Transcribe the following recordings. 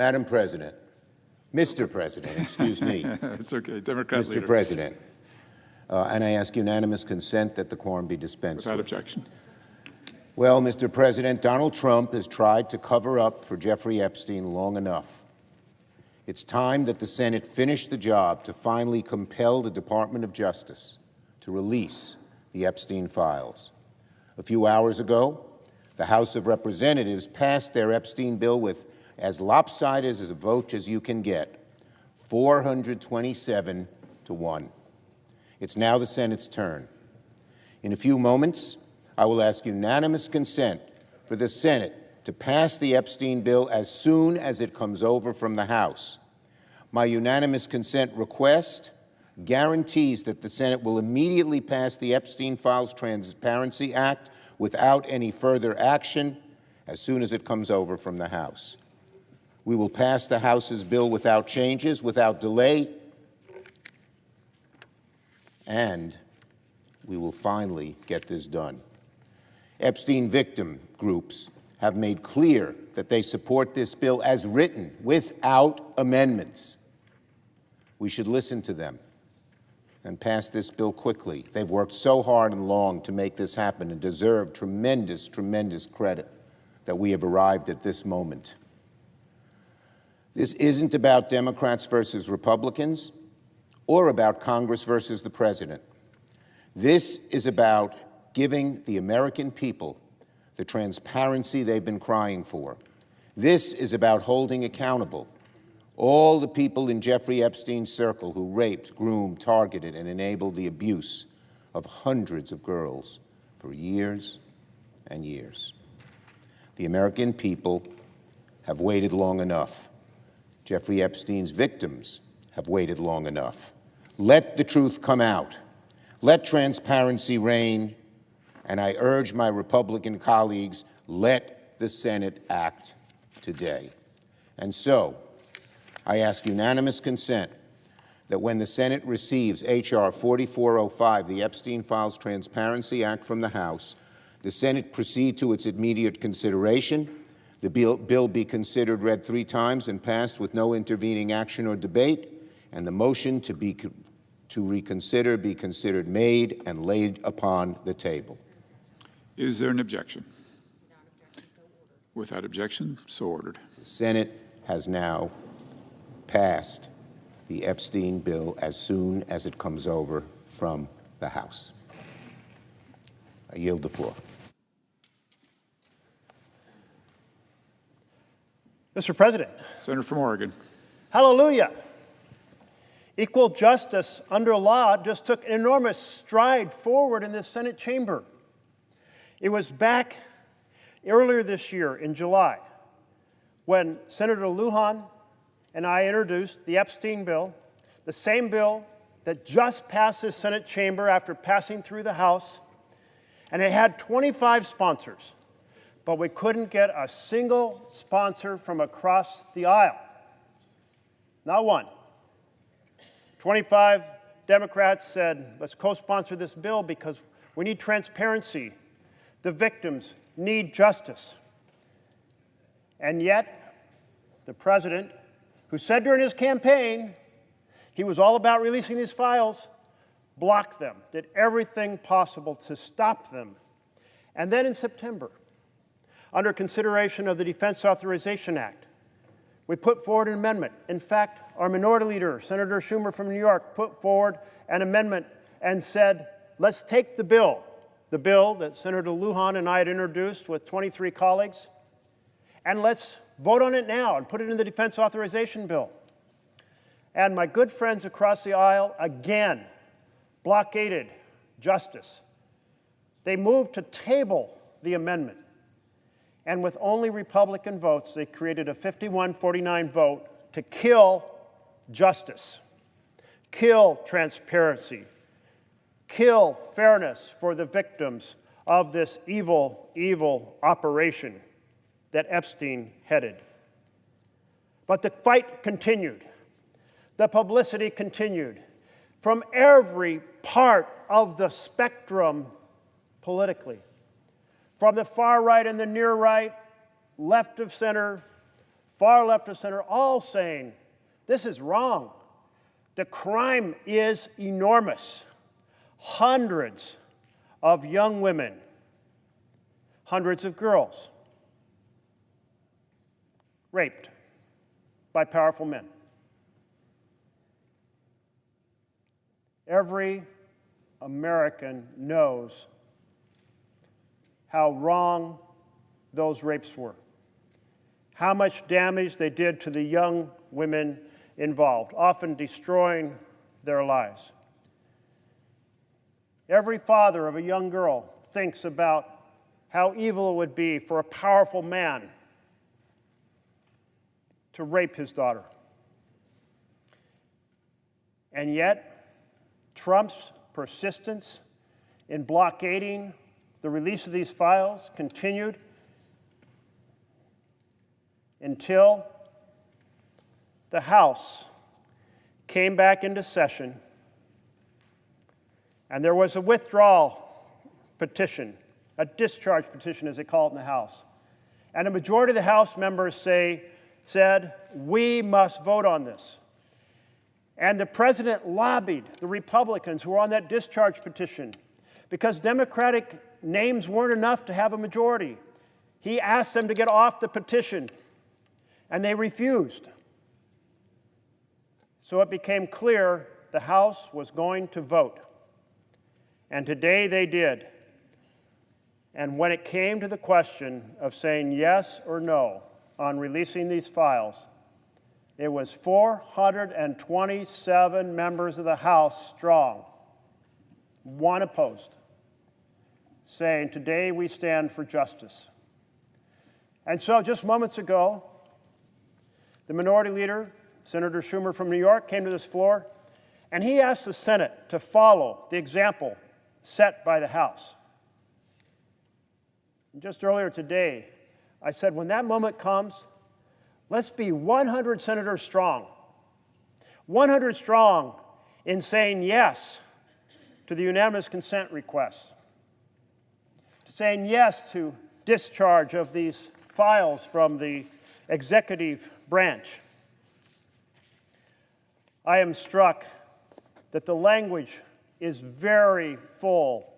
Madam President, Mr. President, excuse me. It's okay, Democrat leader. Mr. President, and I ask unanimous consent that the quorum be dispensed with. Without objection. Well, Mr. President, Donald Trump has tried to cover up for Jeffrey Epstein long enough. It's time that the Senate finish the job to finally compel the Department of Justice to release the Epstein files. A few hours ago, the House of Representatives passed their Epstein bill with as lopsided as a vote as you can get, 427 to 1. It's now the Senate's turn. In a few moments, I will ask unanimous consent for the Senate to pass the Epstein bill as soon as it comes over from the House. My unanimous consent request guarantees that the Senate will immediately pass the Epstein Files Transparency Act without any further action as soon as it comes over from the House. We will pass the House's bill without changes, without delay, and we will finally get this done. Epstein victim groups have made clear that they support this bill as written, without amendments. We should listen to them and pass this bill quickly. They've worked so hard and long to make this happen and deserve tremendous, tremendous credit that we have arrived at this moment. This isn't about Democrats versus Republicans or about Congress versus the President. This is about giving the American people the transparency they've been crying for. This is about holding accountable all the people in Jeffrey Epstein's circle who raped, groomed, targeted, and enabled the abuse of hundreds of girls for years and years. The American people have waited long enough. Jeffrey Epstein's victims have waited long enough. Let the truth come out. Let transparency reign. And I urge my Republican colleagues, let the Senate act today. And so, I ask unanimous consent that when the Senate receives H.R. 4405, the Epstein Files Transparency Act from the House, the Senate proceed to its immediate consideration, the bill be considered read 3 times and passed with no intervening action or debate, and the motion to reconsider be considered made and laid upon the table. Is there an objection? Without objection, so ordered. The Senate has now passed the Epstein bill as soon as it comes over from the House. I yield the floor. Mr. President. Senator from Oregon. Hallelujah. Equal justice under law just took an enormous stride forward in this Senate chamber. It was back earlier this year in July when Senator Lujan and I introduced the Epstein bill, the same bill that just passed the Senate chamber after passing through the House, and it had 25 sponsors, but we couldn't get a single sponsor from across the aisle. Not one. 25 Democrats said, let's co-sponsor this bill because we need transparency. The victims need justice. And yet, the president, who said during his campaign he was all about releasing these files, blocked them, did everything possible to stop them. And then in September, under consideration of the Defense Authorization Act, we put forward an amendment. In fact, our minority leader, Senator Schumer from New York, put forward an amendment and said, let's take the bill that Senator Lujan and I had introduced with 23 colleagues, and let's vote on it now and put it in the Defense Authorization Bill. And my good friends across the aisle, again, blockaded justice. They moved to table the amendment. And with only Republican votes, they created a 51-49 vote to kill justice, kill transparency, kill fairness for the victims of this evil, evil operation that Epstein headed. But the fight continued. The publicity continued from every part of the spectrum politically. From the far right and the near right, left of center, far left of center, all saying, this is wrong. The crime is enormous. Hundreds of young women, hundreds of girls raped by powerful men. Every American knows how wrong those rapes were, how much damage they did to the young women involved, often destroying their lives. Every father of a young girl thinks about how evil it would be for a powerful man to rape his daughter. And yet, Trump's persistence in blockading the release of these files continued until the House came back into session and there was a withdrawal petition, a discharge petition as they call it in the House. And a majority of the House members said, we must vote on this. And the president lobbied the Republicans who were on that discharge petition because Democratic names weren't enough to have a majority. He asked them to get off the petition, and they refused. So it became clear the House was going to vote. And today they did. And when it came to the question of saying yes or no on releasing these files, it was 427 members of the House strong, one opposed, saying, today we stand for justice. And so just moments ago, the minority leader, Senator Schumer from New York, came to this floor, and he asked the Senate to follow the example set by the House. And just earlier today, I said, when that moment comes, let's be 100 senators strong, 100 strong in saying yes to the unanimous consent request, saying yes to discharge of these files from the executive branch. I am struck that the language is very full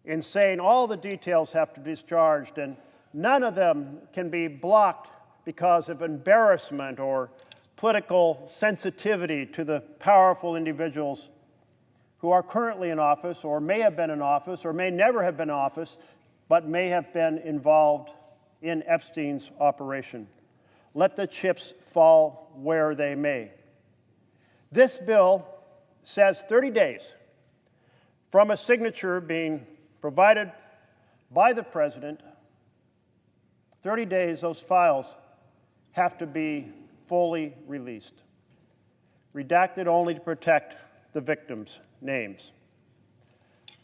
in saying all the details have to be discharged and none of them can be blocked because of embarrassment or political sensitivity to the powerful individuals who are currently in office or may have been in office or may never have been in office, but may have been involved in Epstein's operation. Let the chips fall where they may. This bill says 30 days from a signature being provided by the president, 30 days those files have to be fully released, redacted only to protect the victims' names.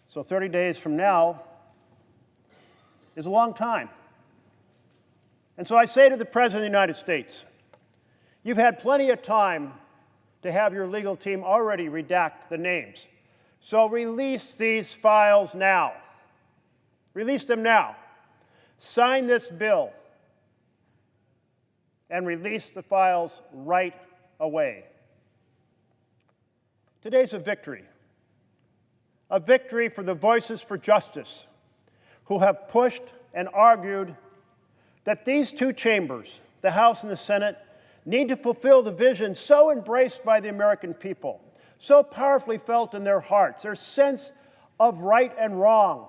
So 30 days from now is a long time. And so I say to the President of the United States, you've had plenty of time to have your legal team already redact the names. So release these files now. Release them now. Sign this bill and release the files right away. Today's a victory for the voices for justice who have pushed and argued that these two chambers, the House and the Senate, need to fulfill the vision so embraced by the American people, so powerfully felt in their hearts, their sense of right and wrong,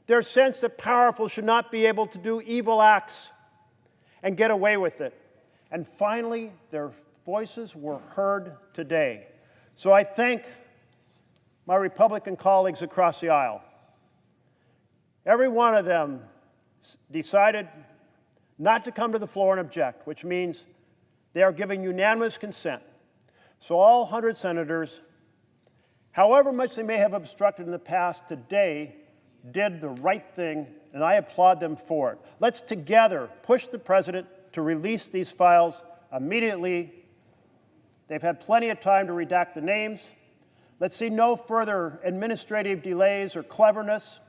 their sense that powerful should not be able to do evil acts and get away with it. And finally, their voices were heard today. So I thank my Republican colleagues across the aisle. Every one of them decided not to come to the floor and object, which means they are giving unanimous consent. So all 100 senators, however much they may have obstructed in the past, today did the right thing, and I applaud them for it. Let's together push the president to release these files immediately. They've had plenty of time to redact the names. Let's see no further administrative delays or cleverness,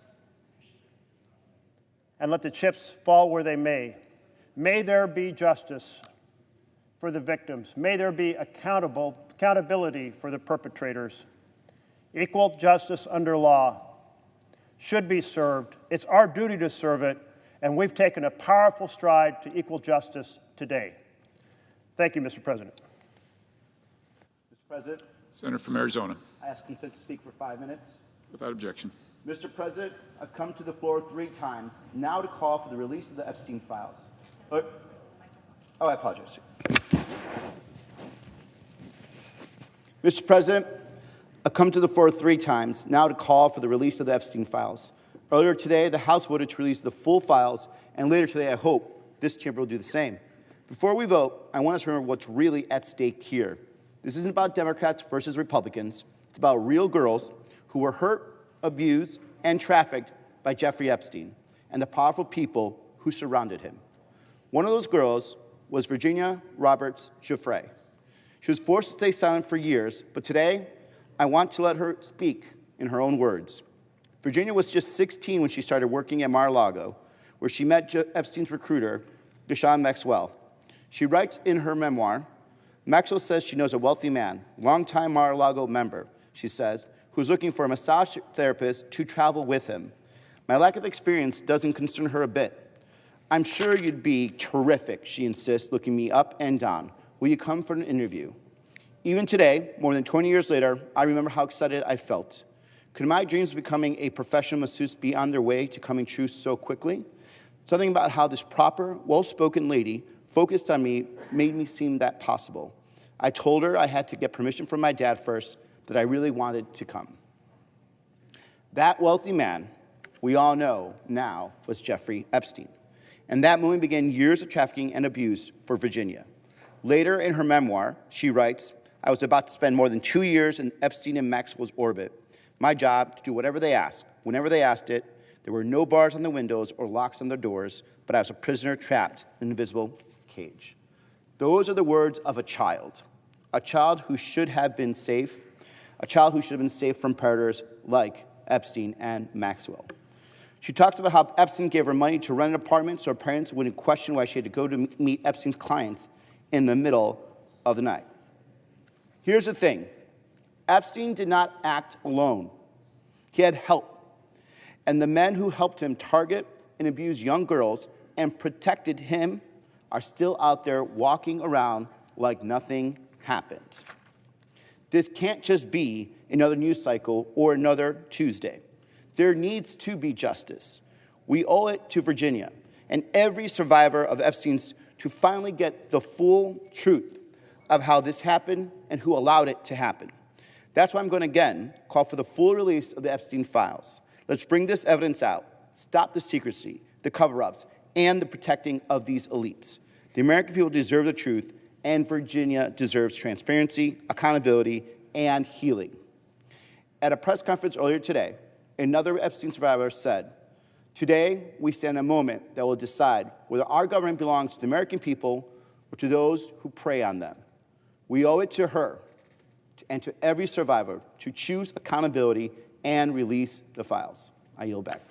and let the chips fall where they may. May there be justice for the victims. May there be accountability for the perpetrators. Equal justice under law should be served. It's our duty to serve it, and we've taken a powerful stride to equal justice today. Thank you, Mr. President. Mr. President, Senator from Arizona, I ask consent to speak for 5 minutes. without objection. Mr. President, I've come to the floor 3 times now to call for the release of the Epstein files. Oh, I apologize. Mr. President, I've come to the floor 3 times now to call for the release of the Epstein files. Earlier today, the House voted to release the full files, and later today, I hope this chamber will do the same. Before we vote, I want us to remember what's really at stake here. This isn't about Democrats versus Republicans. It's about real girls who were hurt, abused, and trafficked by Jeffrey Epstein and the powerful people who surrounded him. One of those girls was Virginia Roberts Jeffrey. She was forced to stay silent for years, but today I want to let her speak in her own words. Virginia was just 16 when she started working at Mar-a-Lago, where she met Epstein's recruiter, Ghislaine Maxwell. She writes in her memoir, Maxwell says she knows a wealthy man, longtime Mar-a-Lago member, she says, who's looking for a massage therapist to travel with him. My lack of experience doesn't concern her a bit. I'm sure you'd be terrific, she insists, looking me up and down. Will you come for an interview? Even today, more than 20 years later, I remember how excited I felt. Could my dreams of becoming a professional masseuse be on their way to coming true so quickly? Something about how this proper, well-spoken lady focused on me made me seem that possible. I told her I had to get permission from my dad first, that I really wanted to come. That wealthy man, we all know now, was Jeffrey Epstein. And that moment began years of trafficking and abuse for Virginia. Later in her memoir, she writes, I was about to spend more than 2 years in Epstein and Maxwell's orbit. My job, to do whatever they asked, whenever they asked it. There were no bars on the windows or locks on their doors, but I was a prisoner trapped in an invisible cage. Those are the words of a child who should have been safe, a child who should have been safe from predators like Epstein and Maxwell. She talks about how Epstein gave her money to rent an apartment so her parents wouldn't question why she had to go to meet Epstein's clients in the middle of the night. Here's the thing. Epstein did not act alone. He had help. And the men who helped him target and abuse young girls and protected him are still out there walking around like nothing happened. This can't just be another news cycle or another Tuesday. There needs to be justice. We owe it to Virginia and every survivor of Epstein's to finally get the full truth of how this happened and who allowed it to happen. That's why I'm going to again call for the full release of the Epstein files. Let's bring this evidence out, stop the secrecy, the cover-ups, and the protecting of these elites. The American people deserve the truth, and Virginia deserves transparency, accountability, and healing. At a press conference earlier today, another Epstein survivor said, today we stand in a moment that will decide whether our government belongs to the American people or to those who prey on them. We owe it to her and to every survivor to choose accountability and release the files. I yield back.